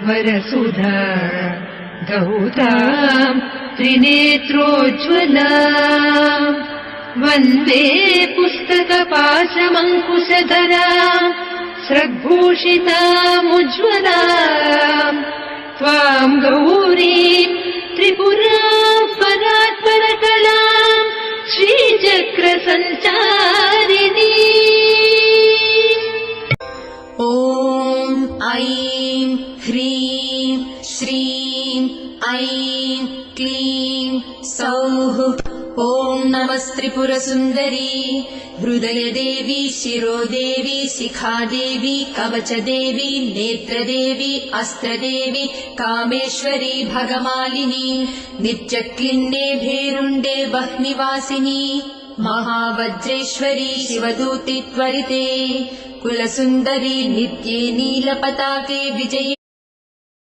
वरसुधा गौताम् त्रिनेत्रोज्ज्वलाम् वन्दे पुस्तकपाशमङ्कुशधराम् स्रग्भूषितामुज्ज्वलाम् त्वाम् गौरीम् त्रिपुराम् परात्परकलाम् श्रीचक्रसञ्चारिणी। ॐ ऐं ह्रीं श्रीं ऐं क्लीं सौः। ॐ नमस्त्रिपुरसुन्दरी हृदयदेवी शिरोदेवी शिखादेवी कवचदेवी नेत्रदेवी अस्त्रदेवी कामेश्वरी भगमालिनी नित्यक्लिन्ने भेरुण्डे वह्निवासिनी महावज्रेश्वरी शिवदूति त्वरिते कुलसुन्दरी नित्ये नीलपताके विजये।